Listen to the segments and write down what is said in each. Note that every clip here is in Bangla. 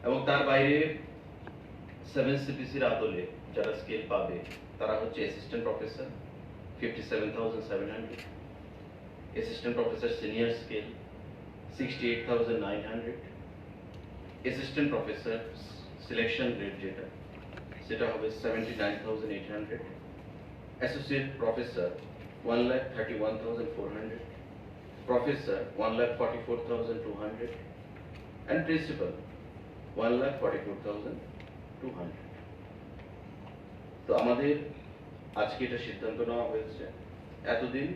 এবং তার বাইরে 7CPCর আদলে যারা স্কেল পাবে তারা হচ্ছে assistant professor 57,700, assistant professor senior scale 68,900, assistant professor selection grade যেটা সেটা হবে 79,800, associate professor 1,31,400, professor 1,44,200 and principal 1,44,200. তো আমাদের আজকে এটা সিদ্ধান্ত নেওয়া হয়েছে। এতদিন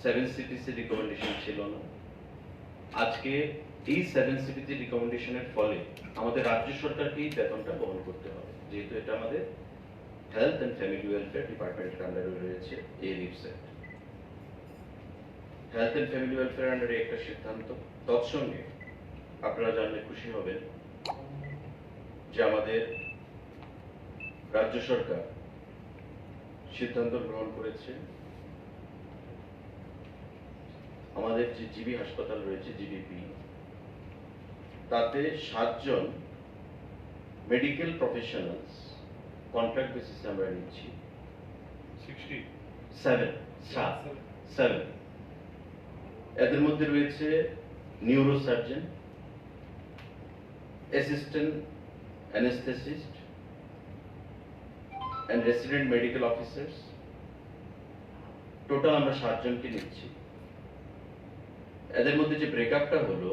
7CPC রিকমেন্ডেশন ছিল না, আজকে এই 7CPC রিকমেন্ডেশনের ফলে আমাদের রাজ্য সরকারকেই বেতনটা বহন করতে হবে, যেহেতু এটা আমাদের হেলথ অ্যান্ড ফ্যামিলি ওয়েলফেয়ার ডিপার্টমেন্টের আন্ডারে রয়েছে এই রিপসেট। হেলথ অ্যান্ড ফ্যামিলি ওয়েলফেয়ার আন্ডারে একটা সিদ্ধান্ত। তৎসঙ্গে আপনারা জানলে খুশি হবেন যে আমাদের রাজ্য সরকার সিদ্ধান্ত গ্রহণ করেছে আমাদের যে জিবি হাসপাতাল রয়েছে জিবিপি, তাতে 7 জন মেডিকেল প্রফেশনালস কন্ট্রাক্ট বেসিসে আমরা নিচ্ছি। 7 এদের মধ্যে রয়েছে neuro surgeon, assistant anaesthetist and resident medical officers. Total আমরা 7 জনকে নিচ্ছি। এদের মধ্যে যে ব্রেকআপটা হলো,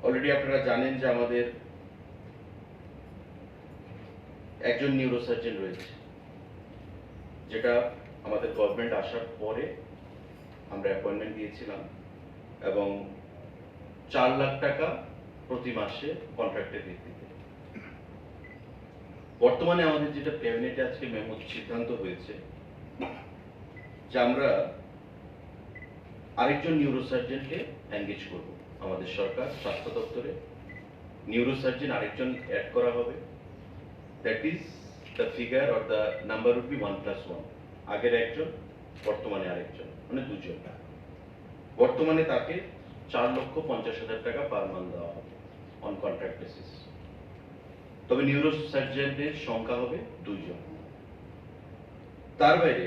অলরেডি আপনারা জানেন যে আমাদের একজন নিউরোসার্জন রয়েছে, যেটা আমাদের গভর্নমেন্ট আসার পরে আমরা অ্যাপয়েন্টমেন্ট দিয়েছিলাম এবং 4 লাখ টাকা প্রতি মাসে কন্ট্রাক্টের ভিত্তিতে। বর্তমানে আমাদের যেটা ক্যাবিনেটে আজকে মেমো সিদ্ধান্ত হয়েছে যে আমরা আরেকজন নিউরোসার্জনকে এনগেজ করব। আমাদের সরকার স্বাস্থ্য দপ্তরে নিউরোসার্জন আরেকজন অ্যাড করা হবে। That is the figure or the number would be 1+1। আগের একজন, বর্তমানে আরেকজন, মানে 2 জন। বর্তমানে তাকে 4,50,000 টাকা পার মান্থ দেওয়া হবে অন কন্ট্রাক্ট বেসিস। তবে নিউরোসার্জনদের সংখ্যা হবে 2 জন। তার বাইরে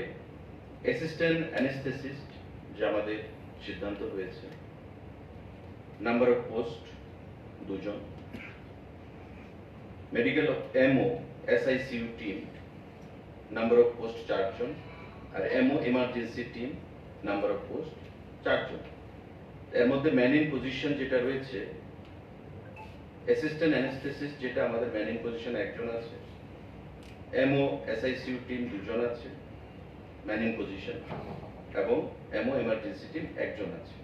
অ্যাসিস্ট্যান্ট অ্যানেস্থেসিস্ট যে আমাদের সিদ্ধান্ত হয়েছে, নাম্বার অফ পোস্ট 2 জন। Medical MO SICU team number of post 4 জন, আর MO emergency team number of post 4 জন। এর মধ্যে ম্যান ইন পজিশন যেটা রয়েছে, অ্যাসিস্ট্যান্ট অ্যানেস্থেসিস্ট যেটা আমাদের ম্যান ইন পজিশন 1 জন আছে, এমও এসআইসিইউ টিম 2 জন আছে ম্যান ইন পজিশন, এবং এমও এমার্জেন্সি টিম 1 জন আছে।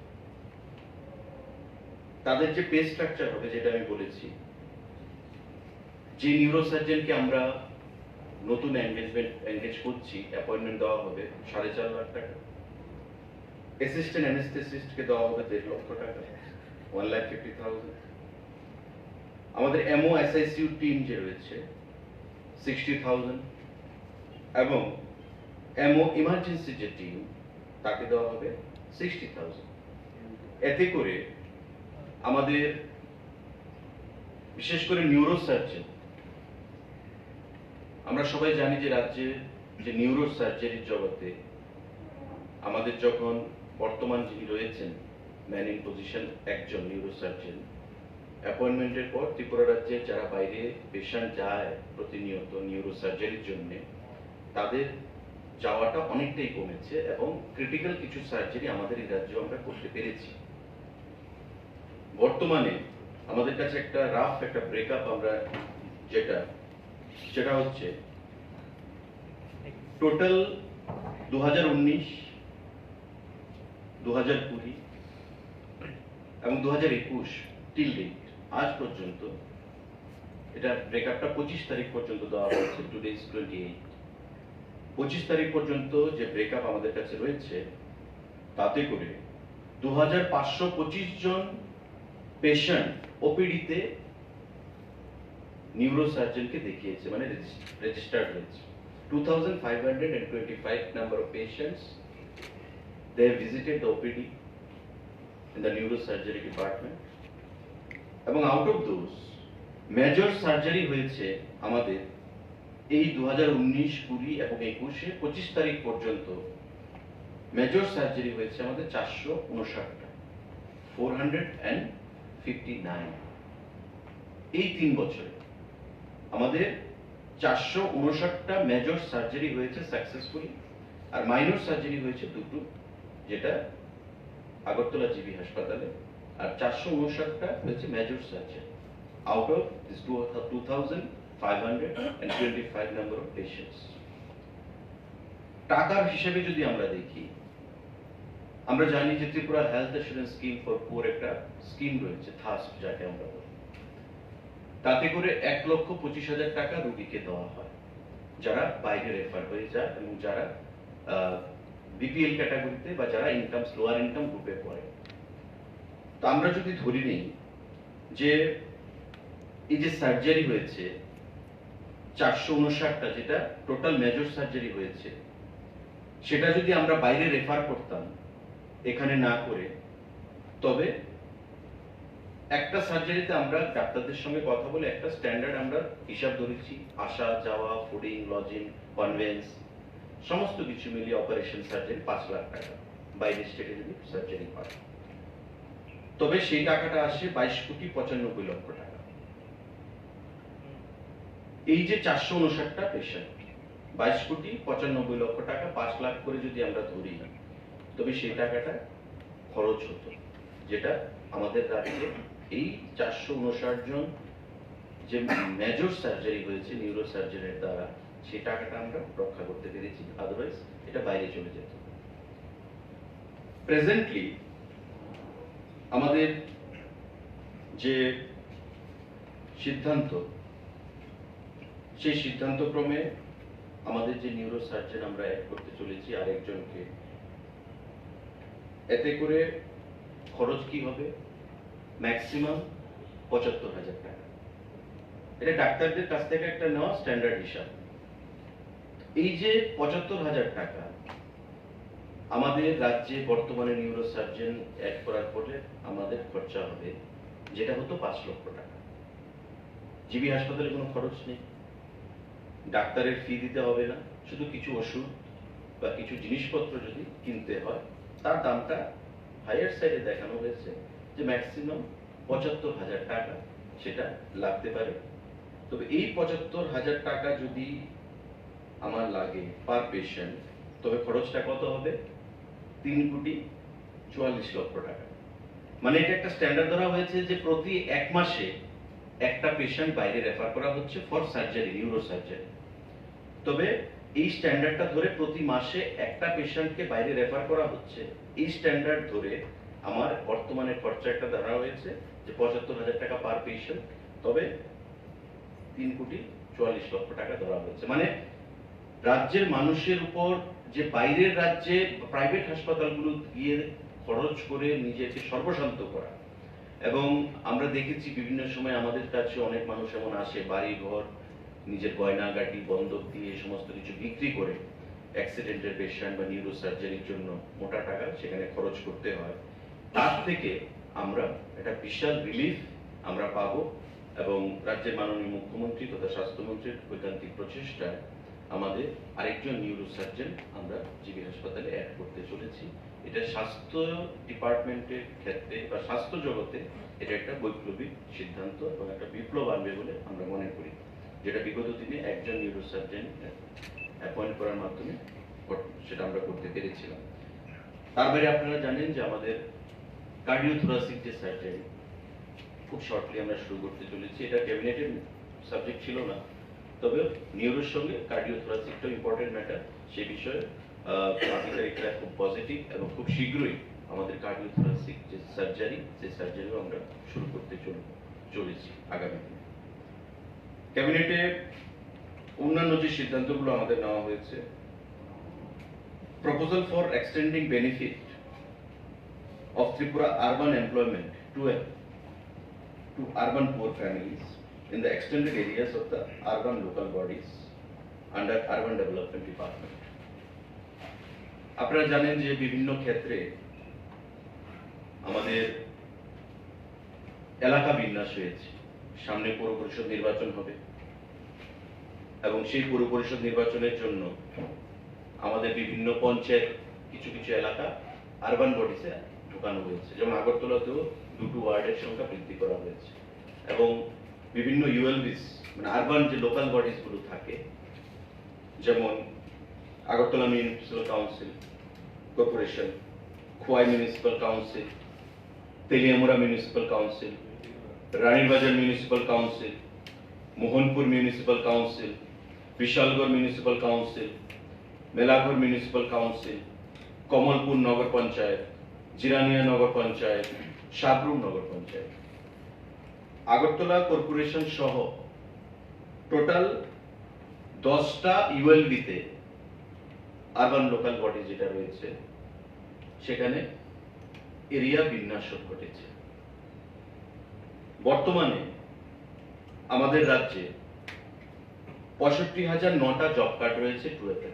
তাদের যে পে স্ট্রাকচার হবে, যেটা আমি বলেছি, যে নিউরোসার্জনকে আমরা নতুন এনগেজ করছি, অ্যাপয়েন্টমেন্ট দেওয়া হবে 4.5 লাখ টাকা। অ্যাসিস্ট্যান্ট অ্যানেস্থেসিস্টকে দেওয়া হবে 1.5 লক্ষ টাকা, 1,50,000। আমাদের এমও এসআইসিইউ টিম যে রয়েছে 60,000, এবং এমও ইমার্জেন্সি যে টিম তাকে দেওয়া হবে 60,000। এতে করে আমাদের বিশেষ করে নিউরোসার্জন, আমরা সবাই জানি যে রাজ্যে যে নিউরোসার্জারির জগতে আমাদের যখন বর্তমান যিনি রয়েছেন ম্যান ইন পজিশন 1 জন নিউরোসার্জন, অ্যাপয়েন্টমেন্টের পর ত্রিপুরা রাজ্যের যারা বাইরে পেশেন্ট যায় প্রতিনিয়ত নিউরোসার্জারির জন্য, তাদের যাওয়াটা অনেকটাই কমেছে এবং ক্রিটিক্যাল কিছু সার্জারি আমাদের এই রাজ্যে আমরা করতে পেরেছি। বর্তমানে আমাদের কাছে একটা রাফ একটা ব্রেকআপ আমরা সেটা হচ্ছে টোটাল 2019, 2020 এবং 2021 টিল ডেট আজ পর্যন্ত, এটা ব্রেকআপটা 25 তারিখ পর্যন্ত দেওয়া হয়েছে। Today is 28। 25 তারিখ পর্যন্ত যে ব্রেকআপ আমাদের কাছে রয়েছে, তাতে করে 2,525 জন পেশেন্ট ওপিডিতে নিউরোসার্জনকে দেখিয়েছে, মানে রেজিস্টার্ড হয়েছে। 2,525 number of patients, they have visited the OPD in the neurosurgery department, এবং out of those major surgery হয়েছে আমাদের এই 2019, 20 এবং 21-এ 25 তারিখ পর্যন্ত মেজর সার্জারি হয়েছে আমাদের 459টা, 459। এই 3 বছরে আমাদের 459টা মেজর সার্জারি হয়েছে সাকসেসফুলি, আর মাইনর সার্জারি হয়েছে দুটো, যেটা আগরতলা জিবি হাসপাতালে, আর 459টা হয়েছে major surgery out of this 2,525 number of patients. টাকার হিসেবে যদি আমরা দেখি, আমরা জানি যে Tripura health assurance scheme for পুর একটা স্কিম রয়েছে, থাস্ট যাকে আমরা বলি। তাতে করে 1,25,000 টাকা রোগীকে দেওয়া হয় যারা বাইরে রেফার হয়ে যায় এবং যারা বিপিএল ক্যাটাগরিতে বা যারা ইনকাম লোয়ার ইনকাম গ্রুপে পড়ে। তো আমরা যদি ধরে নিই যে এই যে সার্জারি হয়েছে 459টা, যেটা টোটাল মেজর সার্জারি হয়েছে, সেটা যদি আমরা বাইরে রেফার করতাম এখানে না করে, তবে একটা সার্জারিতে আমরা ডাক্তারদের সঙ্গে কথা বলে একটা স্ট্যান্ডার্ড আমরা হিসাব ধরেছি, আসা যাওয়া, ফুডিং, লজিং, কনভেন্স সমস্ত কিছু মিলিয়ে অপারেশন সার্জারি 5 লাখ টাকা বাইরে স্টেটে যদি সার্জারি হয়, তবে সেই টাকাটা আসে 22,95,00,000 টাকা। এই যে 459টা পেশেন্ট, 22,95,00,000 টাকা 5 লাখ করে যদি আমরা ধরি, তবে সেই টাকাটা খরচ হতো, যেটা আমাদের রাজ্যে এই 459 জন যে মেজর সার্জারি হয়েছে নিউরো সার্জারির দ্বারা, সেই টাকাটা আমরা রক্ষা করতে পেরেছি, আদারওয়াইজ এটা বাইরে চলে যেত। প্রেজেন্টলি আমাদের যে সিদ্ধান্ত, সেই সিদ্ধান্ত ক্রমে আমাদের যে নিউরো সার্জন আমরা অ্যাড করতে চলেছি আরেকজনকে, এতে করে খরচ কি হবে? ম্যাক্সিমাম 75,000 টাকা। এটা ডাক্তারদের কাছ থেকে একটা নেওয়া স্ট্যান্ডার্ড হিসাব। এই যে 75,000 টাকা আমাদের রাজ্যে বর্তমানে নিউরো সার্জন অ্যাড করার পরে আমাদের খরচা হবে, যেটা হতো 5 লক্ষ টাকা। জিবি হাসপাতালে কোনো খরচ নেই, ডাক্তারের ফি দিতে হবে না, শুধু কিছু ওষুধ বা কিছু জিনিসপত্র যদি কিনতে হয়, তার দামটা হাইয়ার সাইডে দেখানো হয়েছে যে ম্যাক্সিমাম 75,000 টাকা সেটা লাগতে পারে। তবে এই 75,000 টাকা যদি আমার লাগে পার পেশেন্ট, তবে খরচটা কত হবে? 3,44,00,000 টাকা। মানে এটা একটা স্ট্যান্ডার্ড ধরা হয়েছে যে প্রতি 1 মাসে একটা পেশেন্ট বাইরে রেফার করা হচ্ছে ফর সার্জারি, নিউরো সার্জারি। তবে এই স্ট্যান্ডার্ডটা ধরে প্রতি মাসে একটা পেশেন্টকে বাইরে রেফার করা হচ্ছে, এই স্ট্যান্ডার্ড ধরে আমার বর্তমানে খরচা একটা ধরা হয়েছে যে 75,000 টাকা পার পেশেন্ট, তবে 3,44,00,000 টাকা ধরা হয়েছে। মানে রাজ্যের মানুষের উপর যে বাইরের রাজ্যে প্রাইভেট হাসপাতালগুলো গিয়ে খরচ করে নিজেকে সর্বশান্ত করা, এবং আমরা দেখেছি বিভিন্ন সময় আমাদের কাছে অনেক মানুষ এমন আসে, বাড়ি ঘর, নিজের গয়নাগাটি বন্ধক দিয়ে সমস্ত কিছু বিক্রি করে অ্যাক্সিডেন্টের পেশেন্ট বা নিউরো সার্জারির জন্য মোটা টাকা সেখানে খরচ করতে হয়। তার থেকে আমরা একটা বিশাল রিলিফ আমরা পাবো, এবং রাজ্যের মাননীয় মুখ্যমন্ত্রী তথা স্বাস্থ্যমন্ত্রীর ঐকান্তিক প্রচেষ্টায় আমাদের আরেকজন নিউরো সার্জন আমরা জিবি হাসপাতালে অ্যাড করতে চলেছি। এটা স্বাস্থ্য ডিপার্টমেন্টের ক্ষেত্রে বা স্বাস্থ্য জগতে এটা একটা বৈপ্লবিক সিদ্ধান্ত এবং একটা বিপ্লব আনবে বলে আমরা মনে করি, যেটা বিগত দিনে একজন নিউরো সার্জন অ্যাপয়েন্ট করার মাধ্যমে সেটা আমরা করতে পেরেছিলাম। তার বাইরে আপনারা জানেন যে আমাদের কার্ডিওথোরাসিক যে সার্জারি খুব শর্টলি আমরা শুরু করতে চলেছি। এটা ক্যাবিনেটের সাবজেক্ট ছিল না, তবে নিউরোর সঙ্গে কার্ডিওথোরাসিকটা ইম্পর্টেন্ট ম্যাটার, সেই বিষয়ে আধিকারিকরা খুব পজিটিভ, এবং খুব শীঘ্রই আমাদের কার্ডিওথোরাসিক যে সার্জারি, সেই সার্জারিও আমরা শুরু করতে চলেছি আগামী দিনে। ক্যাবিনেটে অন্যান্য যে সিদ্ধান্তগুলো আমাদের নেওয়া হয়েছে, proposal for extending benefit of Tripura urban employment to urban poor families in the extended areas of the urban local bodies under urban development department. আপনারা জানেন যে বিভিন্ন ক্ষেত্রে আমাদের এলাকা বিন্যাস হয়েছে। সামনে পৌর পরিষদ নির্বাচন হবে এবং সেই পৌর পরিষদ নির্বাচনের জন্য আমাদের বিভিন্ন পঞ্চায়েত কিছু কিছু এলাকা আরবান বডিসে ঢোকানো হয়েছে। যেমন আগরতলাতেও দুটো ওয়ার্ডের সংখ্যা বৃদ্ধি করা হয়েছে এবং বিভিন্ন ইউএলবিস মানে আরবান যে লোকাল বডিস গুলো থাকে, যেমন Agartala municipal council corporation, Khowai municipal council, Teliamura municipal council, Ranirbazar municipal council, Mohanpur municipal council, Bishalgarh municipal council, Melaghar municipal council, Kamalpur Nagar Panchayat, Jirania Nagar Panchayat, Sabroom Nagar Panchayat, Agartala corporation সহ টোটাল 10টা ইউএলবিতে আরবান লোকাল বডি যেটা রয়েছে সেখানে এরিয়া বিন্যাস ঘটেছে। বর্তমানে আমাদের রাজ্যে 65,009টা জব কার্ড রয়েছে টুয়েতে।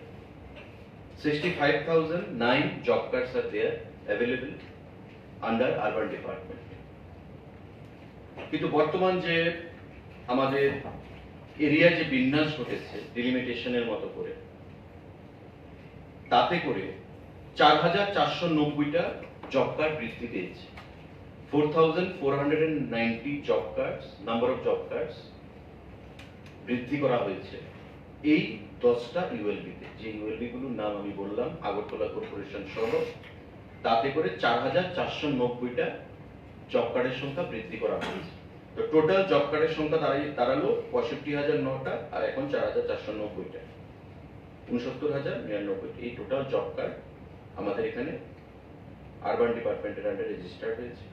65,009 job cards are there available under urban department. কিন্তু বর্তমান যে আমাদের এরিয়া যে বিন্যাস ঘটেছে ডিলিমিটেশনের মতো করে, তাতে করে 4,490টা জব কার্ড বৃদ্ধি পেয়েছে। 4,490 job cards number of job cards বৃদ্ধি করা হয়েছে এই 10টা ইউএলবিতে। যে ইউএলবি গুলোর নাম আমি বললাম আগরতলা কর্পোরেশন সহ, তাতে করে 4,490টা জব কার্ডের সংখ্যা বৃদ্ধি করা হয়েছে। তো টোটাল জব কার্ডের সংখ্যা দাঁড়ালো 65,009টা আর এখন 4,490টা, 69,099। এই টোটাল জব কার্ড আমাদের এখানে আরবান ডিপার্টমেন্টের আন্ডারে রেজিস্টার্ড হয়েছে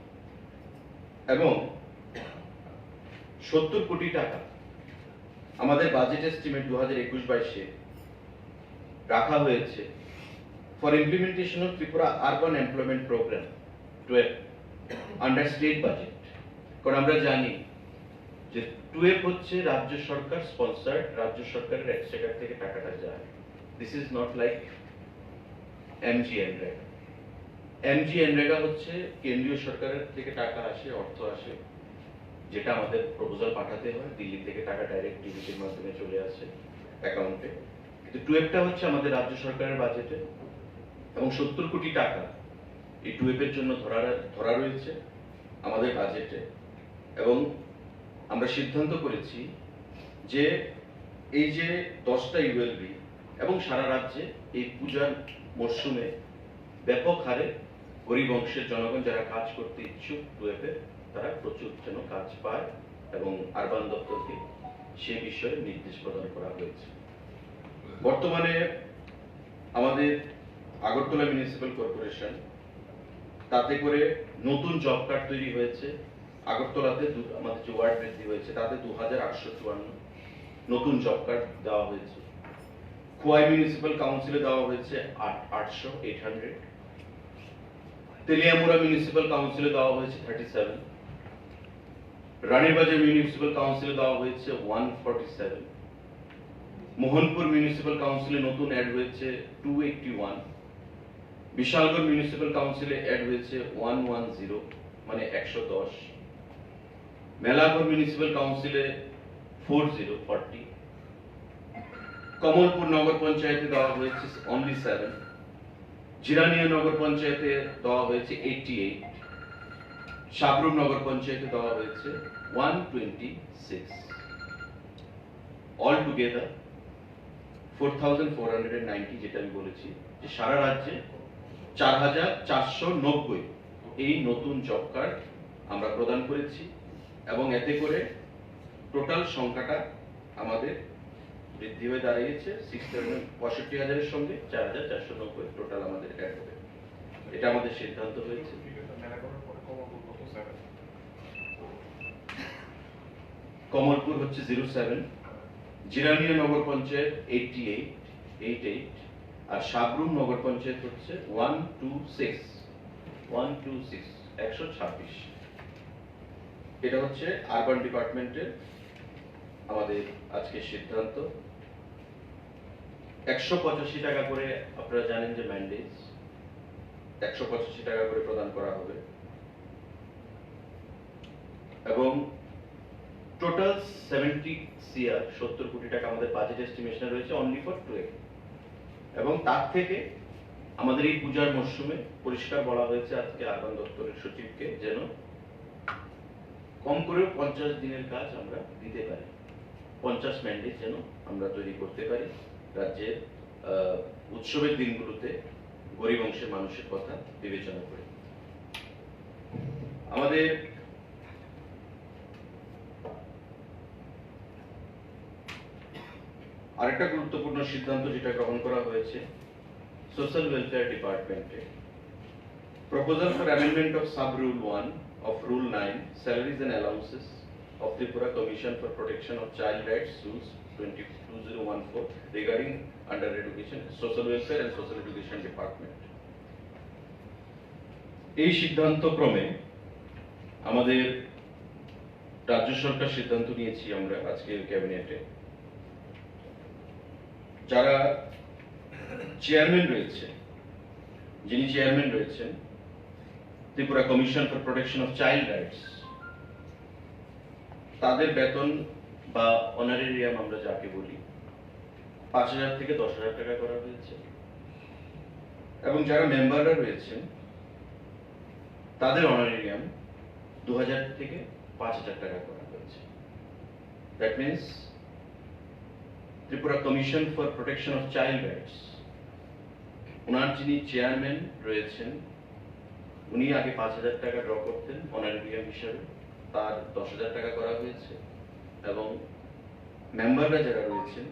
এবং 70 কোটি টাকা আমাদের বাজেট এস্টিমেট 2021-22 রাখা হয়েছে for implementation of Tripura urban employment programme 12 under state budget. কারণ আমরা জানি যে 12 হচ্ছে রাজ্য সরকার স্পন্সর্ড, রাজ্য সরকারের এক্সচেকার থেকে টাকাটা যায়। This is not like MGNREGA. MGNREGA হচ্ছে কেন্দ্রীয় সরকারের থেকে টাকা আসে, অর্থ আসে, যেটা আমাদের প্রপোজাল পাঠাতে হয়, দিল্লি থেকে টাকা ডাইরেক্ট ডিবিটির মাধ্যমে চলে আসে অ্যাকাউন্টে। কিন্তু 12টা হচ্ছে আমাদের রাজ্য সরকারের বাজেটে এবং 70 কোটি টাকা এই 12 জন্য ধরা রয়েছে আমাদের বাজেটে। এবং আমরা সিদ্ধান্ত করেছি যে এই যে 10টা ইউএলবি এবং সারা রাজ্যে এই পূজার মরশুমে ব্যাপক হারে গরিব অংশের জনগণ যারা কাজ করতে ইচ্ছুক টুয়েপে, তারা প্রচুর যেন কাজ পায় এবং আরবান দপ্তরকে সে বিষয়ে নির্দেশ প্রদান করা হয়েছে। বর্তমানে আমাদের আগরতলা মিউনিসিপ্যাল কর্পোরেশন, তাতে করে নতুন জব কার্ড তৈরি হয়েছে। আগরতলাতে আমাদের যে ওয়ার্ড বৃদ্ধি হয়েছে তাতে 2,854 নতুন জব কার্ড দেওয়া হয়েছে। খোয়াই মিউনিসিপ্যাল কাউন্সিলে দেওয়া হয়েছে 800। তেলিয়ামুড়া মিউনিসিপ্যাল কাউন্সিলে দেওয়া হয়েছে 37। রানীরবাজার মিউনিসিপ্যাল কাউন্সিলে দেওয়া হয়েছে 147। মোহনপুর মিউনিসিপ্যাল কাউন্সিলে নতুন অ্যাড হয়েছে 281। বিশালগড় মিউনিসিপ্যাল কাউন্সিলে অ্যাড হয়েছে 110 মানে 110। মেলাঘর মিউনিসিপ্যাল কাউন্সিলে 40। কমলপুর নগর পঞ্চায়েতে দেওয়া হয়েছে অনলি 7। জিরানিয়া নগর পঞ্চায়েতে দেওয়া হয়েছে 88। সাবরুম নগর পঞ্চায়েতে দেওয়া হয়েছে 126। অল টুগেদার 4,490, যেটা আমি বলেছি যে সারা রাজ্যে 4,490 এই নতুন জব কার্ড আমরা প্রদান করেছি এবং এতে করে টোটাল সংখ্যাটা আমাদের বৃদ্ধি হয়ে দাঁড়িয়েছে 65,000-এর সঙ্গে 4,490 টোটাল আমাদের অ্যাড হবে। এটা আমাদের সিদ্ধান্ত হয়েছে। কমলপুর হচ্ছে 07, জিরানিয়া নগর পঞ্চায়েত 88 আর সাবরুম নগর পঞ্চায়েত হচ্ছে 126। এটা হচ্ছে আরবান ডিপার্টমেন্টের আমাদের আজকের সিদ্ধান্ত। 185 টাকা করে আপনারা জানেন যে ম্যান্ডেজ 185 টাকা করে প্রদান করা হবে এবং টোটাল 70 CR 70 কোটি টাকা আমাদের বাজেট এস্টিমেশন রয়েছে অনলি ফর টুয়েলভ। এবং তার থেকে আমাদের এই পূজার মরশুমে পরিষ্কার বলা হয়েছে আজকে আরবান দপ্তরের সচিবকে যেন কম করেও 50 দিনের কাজ আমরা দিতে পারি, 50 ম্যান্ডেট যেন আমরা তৈরি করতে পারি রাজ্যের উৎসবের দিনগুলোতে গরিব অংশের মানুষের কথা বিবেচনা করে। আমাদের আরেকটা গুরুত্বপূর্ণ সিদ্ধান্ত যেটা গ্রহণ করা হয়েছে সোশ্যাল ওয়েলফেয়ার ডিপার্টমেন্টে proposal for amendment of sub rule 1 of Rule 9 Salaries and Allowances of Tripura Commission for Protection of Child Rights Rules 2014 regarding under education, social welfare and social education department. এই সিদ্ধান্ত ক্রমে আমাদের রাজ্য সরকার সিদ্ধান্ত নিয়েছি আমরা আজকে ক্যাবিনেটে যারা চেয়ারম্যান রয়েছে, যিনি চেয়ারম্যান রয়েছেন Tripura commission for protection of child rights, তাদের বেতন বা অনারেরিয়াম আমরা যাকে বলি 5,000 থেকে 10,000 টাকা করা হয়েছে। এবং যারা মেম্বাররা রয়েছেন তাদের অনারেরিয়াম 2,000 থেকে 5,000 টাকা করা হয়েছে। That means Tripura commission for protection of child rights, ওনার যিনি চেয়ারম্যান রয়েছেন উনি আগে 5,000 টাকা ড্র করতেন অনারেরিয়াম হিসাবে, তার 10,000 টাকা করা হয়েছে। এবং মেম্বাররা যারা রয়েছেন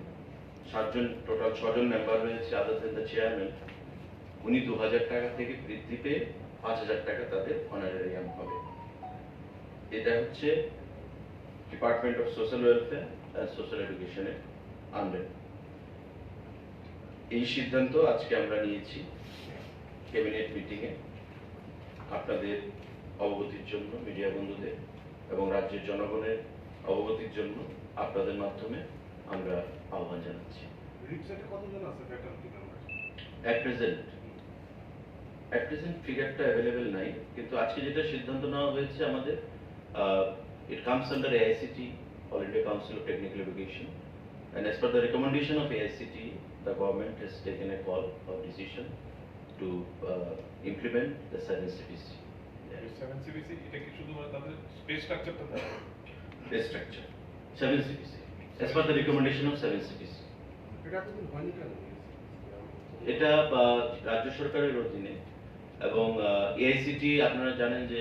7জন, টোটাল 6জন মেম্বার রয়েছে আদার দেন দ্য চেয়ারম্যান, উনি 2,000 টাকা থেকে বৃদ্ধি পেয়ে 5,000 টাকা তাদের অনারেরিয়াম হবে। এটা হচ্ছে department of social welfare and social এডুকেশনের আন্ডারে। এই সিদ্ধান্ত আজকে আমরা নিয়েছি ক্যাবিনেট মিটিংয়ে আপনাদের অবগতির জন্য, মিডিয়া বন্ধুদের এবং রাজ্যের জনগণের অবগতির জন্য আপনাদের মাধ্যমে আমরা আহ্বান জানাচ্ছি। অ্যাট প্রেজেন্ট ফিগারটা অ্যাভেলেবেল নাই, কিন্তু আজকে যেটা সিদ্ধান্ত নেওয়া হয়েছে আমাদের it comes under AICT, All India Council of Technical Education, and as per the recommendation of AICT, the government has taken a call or decision to implement the 7CPC. 7CPC এটা কি শুধুমাত্র তাদের স্পেস স্ট্রাকচারটা থাকে? Pay structure 7CPC as per the recommendation of 7CPC. এটা তো হয়নি কেন? এটা রাজ্য সরকারের অধীনে এবং AICT আপনারা জানেন যে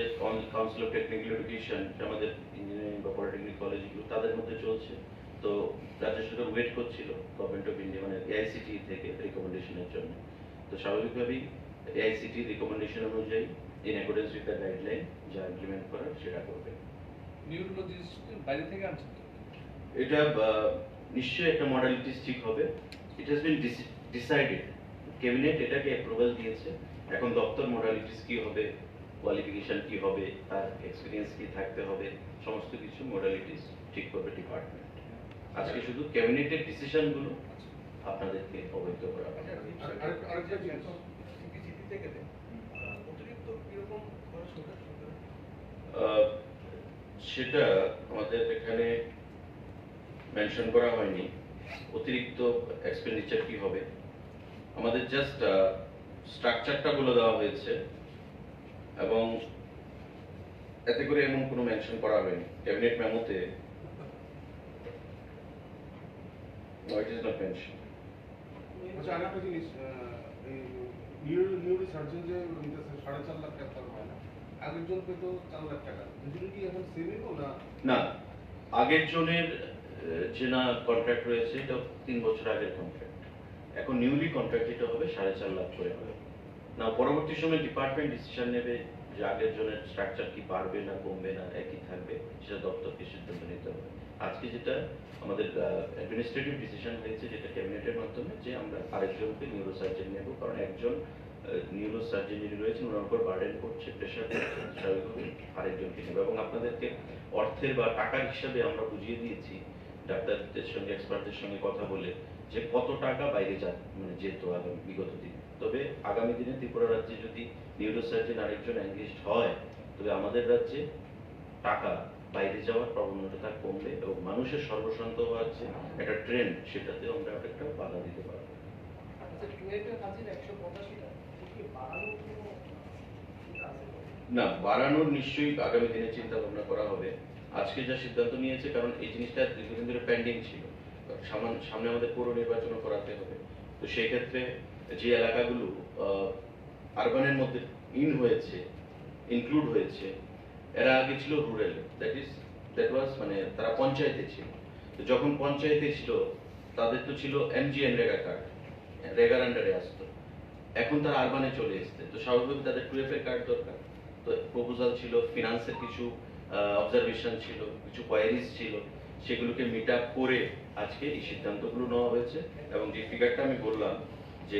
কাউন্সিল অফ টেকনিক্যাল এডুকেশন আমাদের ইঞ্জিনিয়ারিং বা পলিটেকনিক কলেজগুলো তাদের মধ্যে চলছে। তো রাজ্য সরকার ওয়েট করছিল গভর্নমেন্ট অফ ইন্ডিয়া মানে AICT থেকে রিকমেন্ডেশনের জন্য। তো স্বাভাবিকভাবেই AICT রিকমেন্ডেশন অনুযায়ী in accordance with the guideline যা ইমপ্লিমেন্ট করার সেটা করবে। নিউরোলজিস্ট বাইরে থেকে আনছেন তো? এটা নিশ্চয়ই একটা মডালিটিস ঠিক হবে। It has been decided, cabinet এটাকে অ্যাপ্রুভাল দিয়েছে। এখন দপ্তর মডালিটিস কি হবে, কোয়ালিফিকেশন কি হবে, তার এক্সপিরিয়েন্স কি থাকতে হবে, সমস্ত কিছু মডালিটিস ঠিক করবে ডিপার্টমেন্ট। আজকে শুধু ক্যাবিনেটের ডিসিশনগুলো আপনাদেরকে অবহিত করা হবে। সেটা আমাদের এখানে মেনশন করা হয়নি অতিরিক্ত এক্সপেন্ডিচার কি হবে। আমাদের জাস্ট স্ট্রাকচারটা বলে দেওয়া হয়েছে এবং এতে করে এমন কোনো মেনশন করা হয়নি cabinet মেমোতে। No, it is not mentioned. আচ্ছা, আরেকটা জিনিস, নিউরো সার্জন যে 4.5 লাখ টাকা হয় না, আগের জন পেত 4 লাখ টাকা, দুজনে কি এখন সেমই না? না, আগের জনের যে না কন্ট্রাক্ট রয়েছে এটা 3 বছর আগের কন্ট্রাক্ট, এখন নিউলি কন্ট্রাক্ট যেটা হবে 4.5 লাখ করে হবে। না, পরবর্তী সময় ডিপার্টমেন্ট ডিসিশন নেবে যে আগের জনের স্ট্রাকচার কি বাড়বে না কমবে না একই থাকবে, সেটা দপ্তরকে সিদ্ধান্ত নিতে হবে। আজকে যেটা আমাদের অ্যাডমিনিস্ট্রেটিভ ডিসিশন হয়েছে যেটা ক্যাবিনেটের মাধ্যমে যে আমরা আরেকজনকে নিউরো সার্জন নেব, কারণ একজন নিউরো সার্জন যিনি রয়েছেন ওনার উপর বার্ডেন করছে, প্রেশার করছে, স্বাভাবিকভাবে আরেকজনকে নেব। এবং আপনাদেরকে অর্থের বা টাকার হিসাবে আমরা বুঝিয়ে দিয়েছি ডাক্তারদের সঙ্গে এক্সপার্টদের সঙ্গে কথা বলে যে কত টাকা বাইরে মানে যেত আগামী বিগত দিনে। তবে আগামী দিনে ত্রিপুরা রাজ্যে যদি নিউরো সার্জন আরেকজন এনগেজড হয় তবে আমাদের রাজ্যে টাকা বাইরে যাওয়ার প্রবণতা কমবে এবং মানুষের সর্বশান্ত হওয়ার যে একটা ট্রেন্ড সেটাতে আমরা একটা বাধা দিতে পারবো। আচ্ছা, টুয়েটের হাজির 185টা কি বাড়ানোর কোনো চিন্তা আছে? না, বাড়ানোর নিশ্চয়ই আগামী দিনে চিন্তা ভাবনা করা হবে। আজকে যা সিদ্ধান্ত নিয়েছে, কারণ এই জিনিসটা দীর্ঘদিন ধরে পেন্ডিং ছিল, সামনে আমাদের পৌর নির্বাচনও করাতে হবে। তো সেই ক্ষেত্রে যে এলাকাগুলো আরবানের মধ্যে ইনক্লুড হয়েছে, এরা আগে ছিল রুরাল, দ্যাট ওয়াজ মানে তারা পঞ্চায়েতে ছিল। তো যখন পঞ্চায়েতে ছিল তাদের তো ছিল এমজিএন রেগা কার্ড, রেগার আন্ডারে আসতো। এখন তারা আরবানে চলে এসছে, তো স্বাভাবিক তাদের টুয়েফের কার্ড দরকার। তো প্রপোজাল ছিল, ফিনান্সের কিছু অবজারভেশন ছিল, কিছু কোয়ারিজ ছিল, সেগুলোকে মিট আপ করে আজকে এই সিদ্ধান্তগুলো নেওয়া হয়েছে। এবং যে ফিগারটা আমি বললাম যে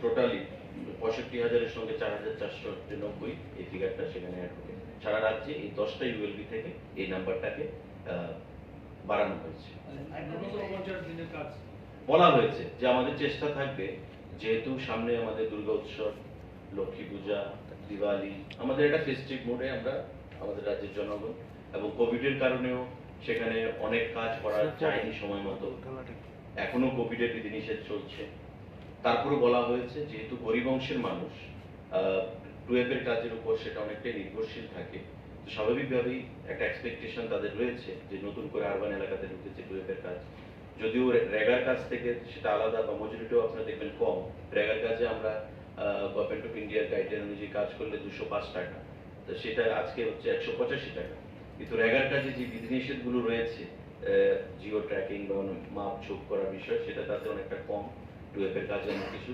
টোটালি 65,000-এর সঙ্গে 4,490 এই ফিগারটা সেখানে অ্যাড হবে। সারা রাজ্যে এই 10টা ইউএলবি থেকে এই নাম্বারটাকে বাড়ানো হয়েছে। বলা হয়েছে যে আমাদের চেষ্টা থাকবে, যেহেতু সামনে আমাদের দুর্গা উৎসব, লক্ষ্মী পূজা, দিওয়ালি, আমাদের একটা ফেস্টিভ মোডে আমরা আমাদের রাজ্যের জনগণ, এবং কোভিডের কারণেও সেখানে অনেক কাজ করা যায়নি সময় মতো, এখনো কোভিডের বিধিনিষেধ চলছে। তারপরে বলা হয়েছে যেহেতু গরিব অংশের মানুষ টুয়েবের কাজের উপর সেটা অনেকটাই নির্ভরশীল থাকে, তো স্বাভাবিকভাবেই একটা এক্সপেকটেশন তাদের রয়েছে যে নতুন করে আরবান এলাকাতে ঢুকেছে টুয়েবের কাজ। যদিও রেগার কাজ থেকে সেটা আলাদা বা মজুরিটাও আপনারা দেখবেন কম। রেগার কাজে আমরা গভর্নমেন্ট অফ ইন্ডিয়ার গাইডলাইন অনুযায়ী কাজ করলে 205 টাকা, তো সেটা আজকে হচ্ছে 185 টাকা। কিন্তু রেগার কাজে যে বিধিনিষেধগুলো রয়েছে, জিও ট্র্যাকিং বা মাপ যোগ করার বিষয়, সেটা তাতে অনেকটা কম। টুয়েবের কাজে অনেক কিছু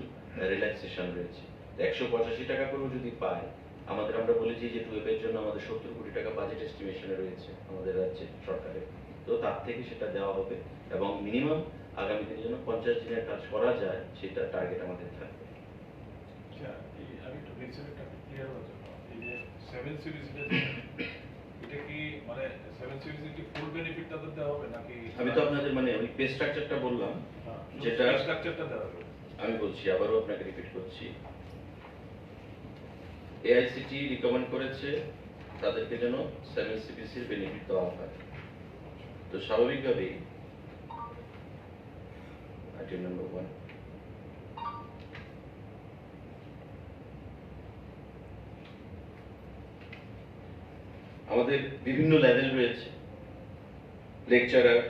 রিল্যাক্সেশন রয়েছে। 185 টাকা করেও যদি পায়, আমরা বলেছি যে টুয়েবের জন্য আমাদের 70 কোটি টাকা বাজেট এস্টিমেশনে রয়েছে আমাদের রাজ্যের সরকারের, তো তার থেকে সেটা দেওয়া হবে এবং মিনিমাম আগামী দিনের জন্য 50 দিনের কাজ করা যায় সেটা টার্গেট আমাদের থাকবে। আচ্ছা, আমি একটু বেসিক একটা ক্লিয়ার হওয়ার জন্য, এই যে 7 সিরিজ এটা কি মানে 7 সিরিজ কি ফুল বেনিফিট তাদের দেওয়া হবে নাকি? আমি তো আপনাদের মানে ওই পে স্ট্রাকচারটা বললাম, যেটা স্ট্রাকচারটা দেওয়া হবে। আমি বলছি, আবারও আপনাকে রিপিট করছি। এআইসিটি রিকমেন্ড করেছে তাদেরকে যেন 7 সিপিসির বেনিফিট দেওয়া হয়। তো স্বাভাবিকভাবেই আইটেম নাম্বার 1, আমাদের বিভিন্ন লেভেল রয়েছে। লেকচারার,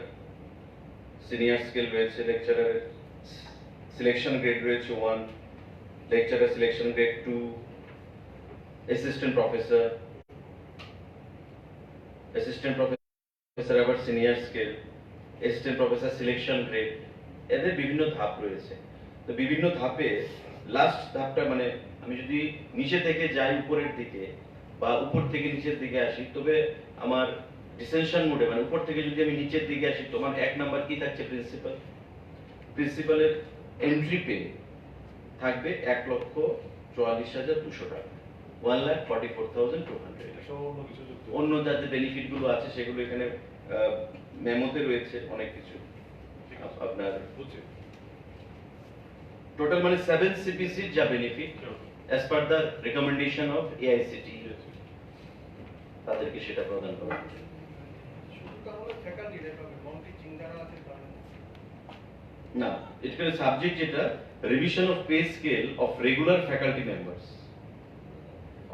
সিনিয়র স্কেল রয়েছে, লেকচারার সিলেকশন গ্রেড রয়েছে 1, lecturer selection grade 2, assistant professor আবার senior scale, assistant professor selection grade, এদের বিভিন্ন ধাপ রয়েছে। তো বিভিন্ন ধাপে লাস্ট ধাপটা মানে আমি যদি নিচে থেকে যাই উপরের দিকে বা উপর থেকে নিচের দিকে আসি, তবে আমার ডিসেনশন মোডে মানে উপর থেকে যদি আমি নিচের দিকে আসি, তোমার 1 নাম্বার কি থাকছে? প্রিন্সিপালের এন্ট্রি পে থাকবে 1,44,200 টাকা, 1,44,200। অন্য যাতে বেনিফিট গুলো আছে সেগুলো এখানে মেমোতে রয়েছে অনেক কিছু। আপনার টোটাল মানে 7 সিপিসি যা benefit as per the recommendation of AICT, তাদেরকে সেটা প্রদান করা হবে। শুধু তাহলে ফ্যাকাল্টি পাবে, নন টিচিং যারা আছে তারা না, এটা সাবজেক্ট যেটা revision of pay scale of regular faculty members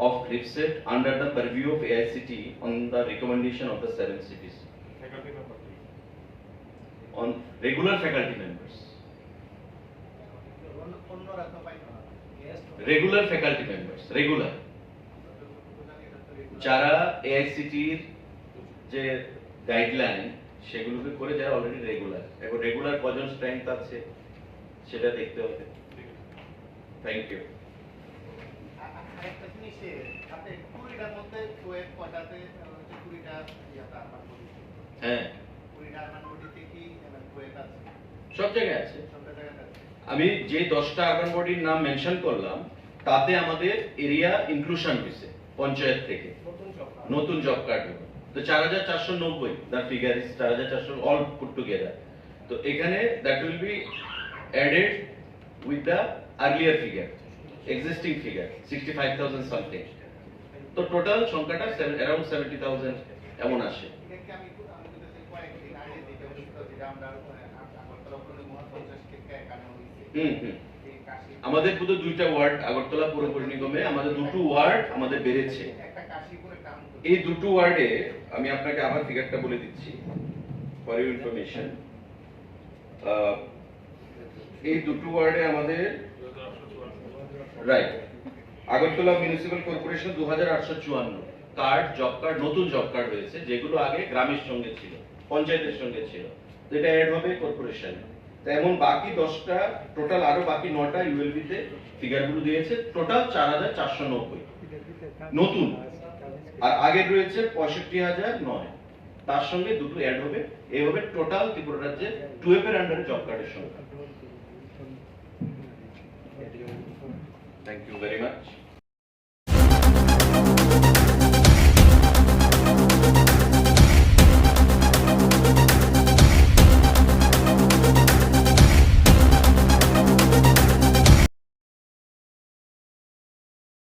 of RIPSET under the purview of AICT on the recommendation of the 7 CPC. Faculty member On regular faculty members. অন্যরা তো পাইতো না। Regular faculty members, regular. যারা AICT এর যে গাইডলাইন সেগুলোকে করে যারা অলরেডি রেগুলার, এখন রেগুলার কজন স্ট্রেংথ আছে সেটা দেখতে হবে। Thank you. আরেকটা জিনিস, আপনি 20টার মধ্যে টুয়েব কয়টাতে 20টা ইয়াটা আরবান বডি? হ্যাঁ, 20টা আরবান বডিতে কি টুয়েব আছে? সব জায়গায় আছে। সব জায়গাতে আছে। আমি যে 10টা আরবান বডির নাম মেনশন করলাম তাতে আমাদের এরিয়া ইনক্লুশন হয়েছে পঞ্চায়েত থেকে, নতুন জব কার্ড। তো 4,490, the figure is 4,400 all put together. তো এখানে that will be added with the earlier figure, existing figure 65,000 something. তো টোটাল সংখ্যাটা around 70,000 এমন আসে। এটাকে আমি যদি কয়েকদিন আগে যেটা হয়েছিল, যেটা আমরা আগরতলা পৌর 50 থেকে একান্ন হয়েছে, এই কাশি আমাদের শুধু 2টা ওয়ার্ড আগরতলা পৌর নিগমে আমাদের 2টো ওয়ার্ড আমাদের বেড়েছে। একটা কাশিপুরে কাম করছে। এই 2টো ওয়ার্ডে আমি আপনাকে আবার ফিগারটা বলে দিচ্ছি ফর ইউর ইনফরমেশন। এই 2টো ওয়ার্ডে আমাদের right Agartala municipal corporation 2854 card, job card, নতুন জব কার্ড হয়েছে, যেগুলো আগে গ্রামের সঙ্গে ছিল, পঞ্চায়েতের সঙ্গে ছিল, তো এটা অ্যাড হবে কর্পোরেশনে। তো এমন বাকি 10টা টোটাল, আরো বাকি 9টা ইউএলবি তে ফিগারগুলো দিয়েছে, টোটাল 4490 নতুন, আর আগের রয়েছে 65,009, তার সঙ্গে দুটো অ্যাড হবে। এইভাবে টোটাল ত্রিপুরা রাজ্যে 12 এর আন্ডারে জব কার্ডের সংখ্যা। Thank you very much.